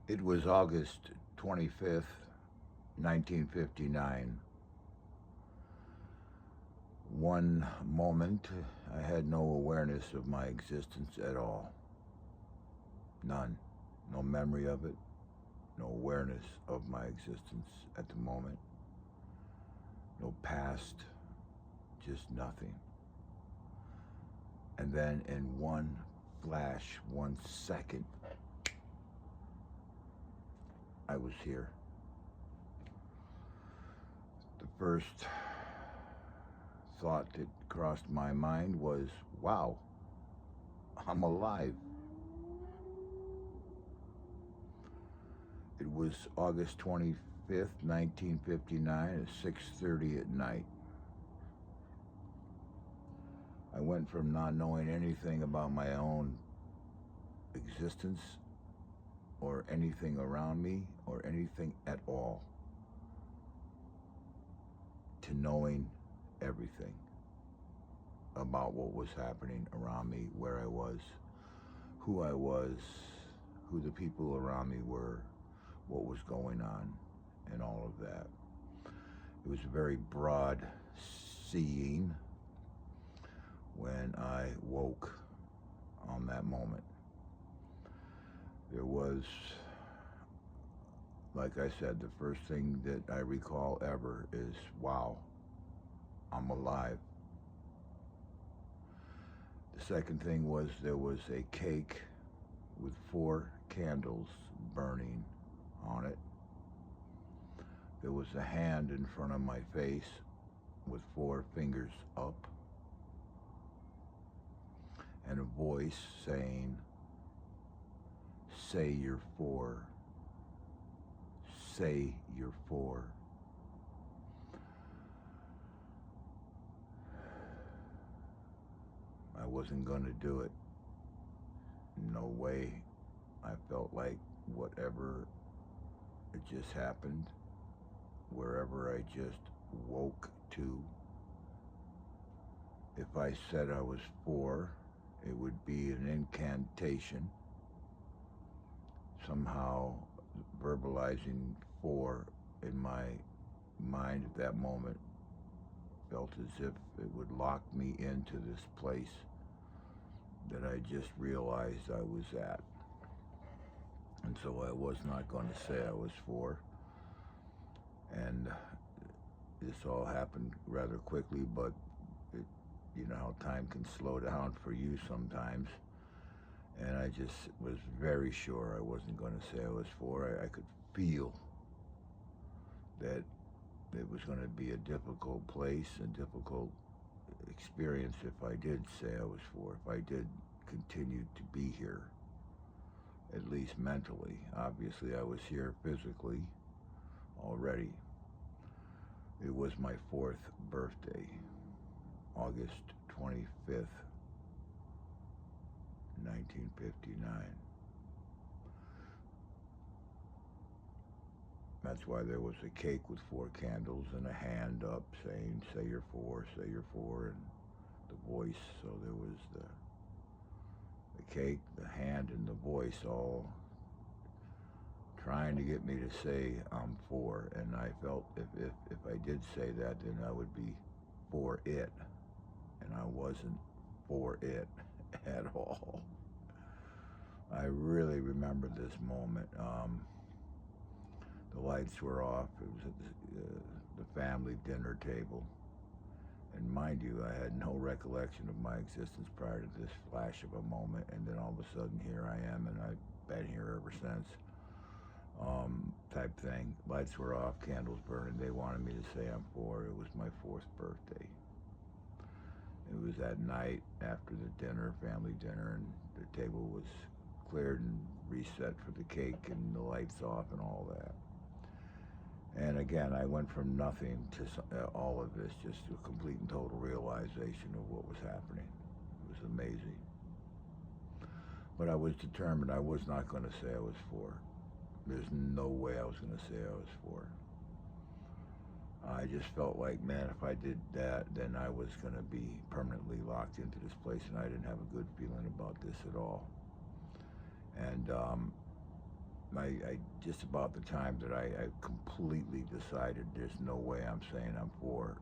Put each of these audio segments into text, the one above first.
It was August 25th, 1959. One moment, I had no awareness of my existence at all. None. No memory of it, no awareness of my existence at the moment, no past, just nothing. And then in one flash, 1 second, I was here. The first thought that crossed my mind was, wow, I'm alive. It was August 25th, 1959 at 6:30 at night. I went from not knowing anything about my own existence or anything around me or anything at all to knowing everything about what was happening around me, where I was, who the people around me were, what was going on, and all of that. It was a very broad seeing when I woke on that moment. There was, like I said, the first thing that I recall ever is, wow, I'm alive. The second thing was there was a cake with 4 candles burning on it. There was a hand in front of my face with 4 fingers up, and a voice saying, say you're 4, say you're 4. I wasn't going to do it. No way. I felt like whatever it just happened, wherever I just woke to, if I said I was 4, it would be an incantation, somehow verbalizing 4 in my mind at that moment felt as if it would lock me into this place that I just realized I was at. And so I was not going to say I was 4. And this all happened rather quickly, but it, you know how time can slow down for you sometimes. And I just was very sure I wasn't going to say I was 4. I could feel that it was going to be a difficult place, a difficult experience if I did say I was 4, if I did continue to be here, at least mentally. Obviously, I was here physically already. It was my 4th birthday, August 25th, 1959. That's why there was a cake with 4 candles and a hand up saying, say you're 4, say you're 4, and the voice. So there was the cake, the hand, and the voice all trying to get me to say I'm 4. And I felt if I did say that, then I would be for it. And I wasn't for it at all. I really remember this moment. The lights were off. It was at the family dinner table. And mind you, I had no recollection of my existence prior to this flash of a moment. And then all of a sudden, here I am, and I've been here ever since. Type thing. Lights were off, candles burning. They wanted me to say I'm 4. It was my 4th birthday. It was that night after the dinner, family dinner, and the table was cleared and reset for the cake and the lights off and all that. And again, I went from nothing to all of this, just a complete and total realization of what was happening. It was amazing. But I was determined I was not going to say I was 4. There's no way I was going to say I was 4. I just felt like, man, if I did that, then I was going to be permanently locked into this place, and I didn't have a good feeling about this at all. And I just about the time that I completely decided there's no way I'm saying I'm for,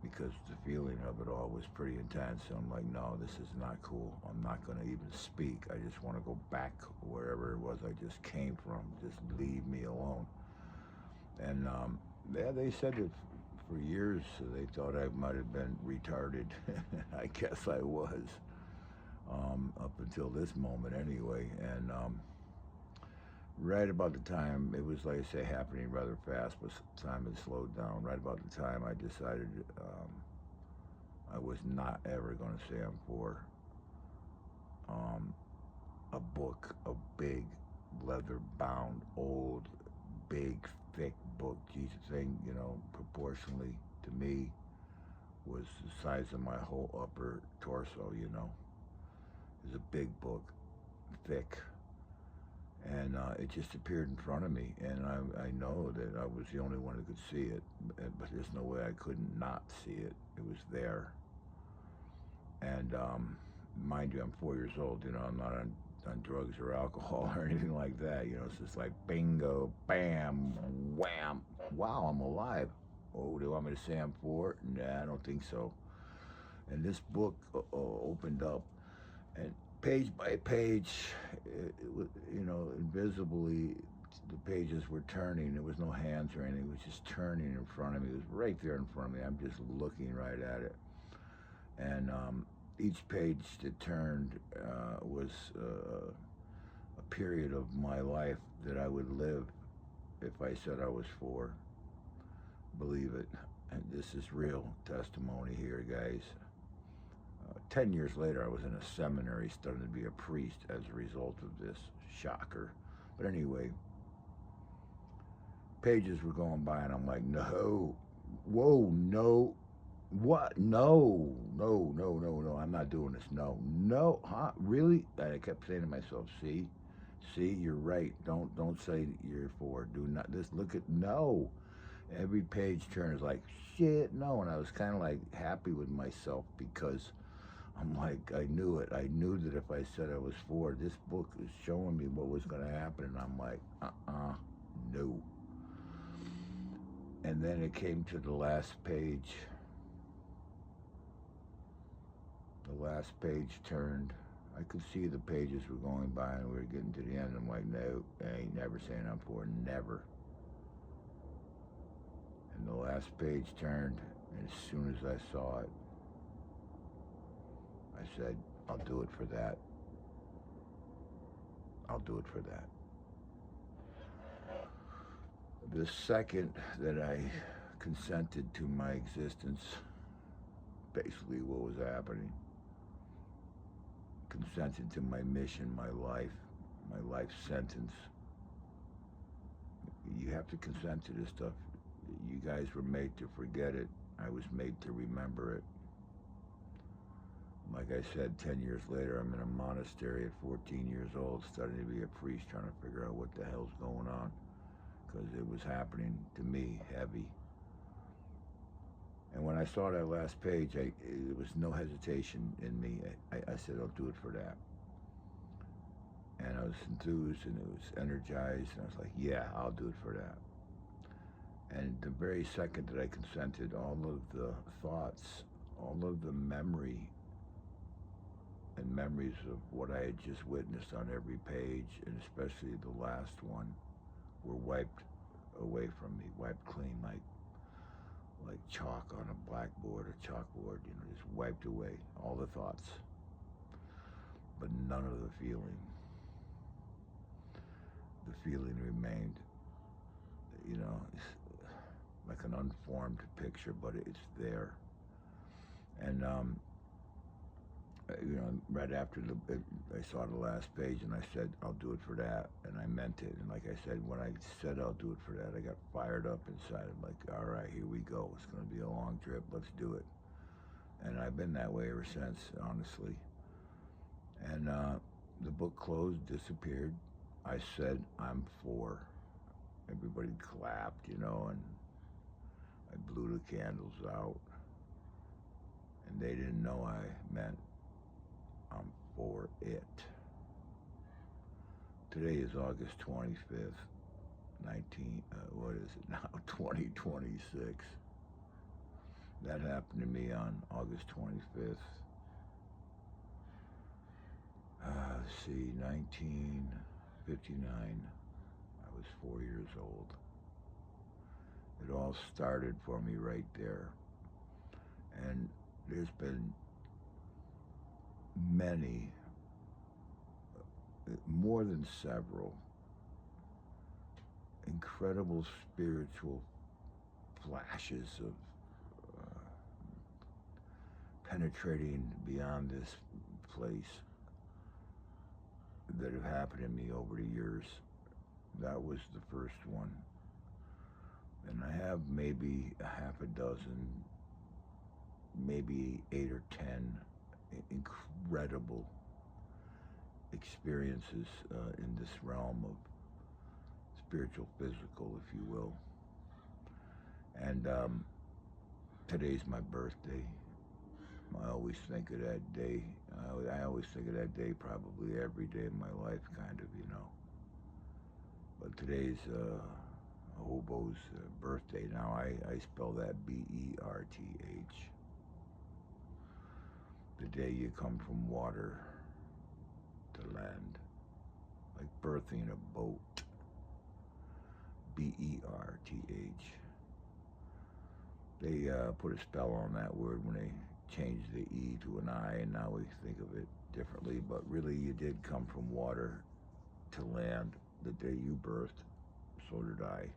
because the feeling of it all was pretty intense. So I'm like, no, this is not cool. I'm not going to even speak. I just want to go back wherever it was I just came from. Just leave me alone. And yeah, they said it for years. They thought I might have been retarded. I guess I was, up until this moment anyway. And right about the time, it was like I say, happening rather fast, but time had slowed down. Right about the time I decided I was not ever going to say I'm for um, a book, a big, leather bound, old, big, thick book. Jesus, thing, proportionally to me was the size of my whole upper torso, It was a big book, thick. And it just appeared in front of me, and I know that I was the only one who could see it, but there's no way I couldn't not see it. It was there. And mind you, I'm 4 years old. I'm not on drugs or alcohol or anything like that. It's just like bingo, bam, wham. Wow, I'm alive. Oh, do you want me to say I'm for? Nah, I don't think so. And this book opened up, and page by page, it was, invisibly, the pages were turning. There was no hands or anything. It was just turning in front of me. It was right there in front of me. I'm just looking right at it. And each page that turned was a period of my life that I would live if I said I was for. Believe it. And this is real testimony here, guys. 10 years later, I was in a seminary studying to be a priest as a result of this. Shocker. But anyway, pages were going by, and I'm like, no, whoa, no, what? No, no, no, no, no, I'm not doing this. No, no, huh? Really? And I kept saying to myself, see, you're right. Don't say you're for. Do not, just look at, no. Every page turns like, shit, no. And I was kind of like happy with myself, because I'm like, I knew it. I knew that if I said I was for, this book is showing me what was going to happen. And I'm like, no. And then it came to the last page. The last page turned. I could see the pages were going by, and we were getting to the end. I'm like, no, I ain't never saying I'm for, never. And the last page turned, and as soon as I saw it, I said, I'll do it for that. I'll do it for that. The second that I consented to my existence, basically what was happening, consented to my mission, my life sentence. You have to consent to this stuff. You guys were made to forget it. I was made to remember it. Like I said, 10 years later, I'm in a monastery at 14 years old, studying to be a priest, trying to figure out what the hell's going on, because it was happening to me heavy. And when I saw that last page, it was no hesitation in me. I said, I'll do it for that. And I was enthused, and it was energized, and I was like, yeah, I'll do it for that. And the very second that I consented, all of the thoughts, all of the memories of what I had just witnessed on every page, and especially the last one, were wiped away from me, wiped clean, like chalk on a blackboard or chalkboard, just wiped away, all the thoughts, but none of the feeling. The feeling remained, it's like an unformed picture, but it's there. And right after I saw the last page, and I said, I'll do it for that, and I meant it. And like I said, when I said I'll do it for that, I got fired up inside. I'm like, all right, here we go. It's going to be a long trip. Let's do it. And I've been that way ever since, honestly. And the book closed, disappeared. I said, I'm for. Everybody clapped, and I blew the candles out. And they didn't know I meant I'm for it. Today is August 25th, 2026. That happened to me on August 25th. Let's see, 1959. I was 4 years old. It all started for me right there. And there's been many, more than several, incredible spiritual flashes of penetrating beyond this place that have happened to me over the years. That was the first one. And I have maybe a half a dozen, maybe 8 or 10 incredible experiences in this realm of spiritual physical, if you will. And today's my birthday. I always think of that day. I always think of that day probably every day of my life, kind of, you know. But today's Hobo's birthday. Now, I spell that BERTH. The day you come from water to land. Like birthing a boat. BERTH. They put a spell on that word when they changed the E to an I, and now we think of it differently. But really, you did come from water to land the day you birthed. So did I.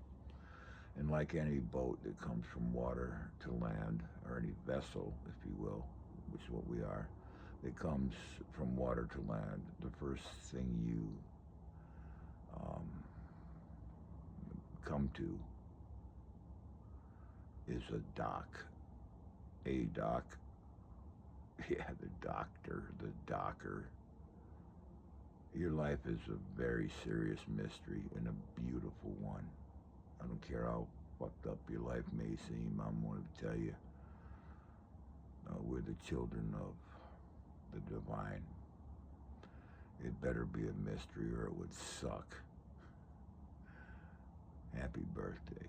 And like any boat that comes from water to land, or any vessel, if you will, which is what we are, that comes from water to land, the first thing you come to is a dock. A dock. Yeah, the doctor, the docker. Your life is a very serious mystery and a beautiful one. I don't care how fucked up your life may seem, I'm going to tell you, we're the children of the divine. It better be a mystery or it would suck. Happy birthday.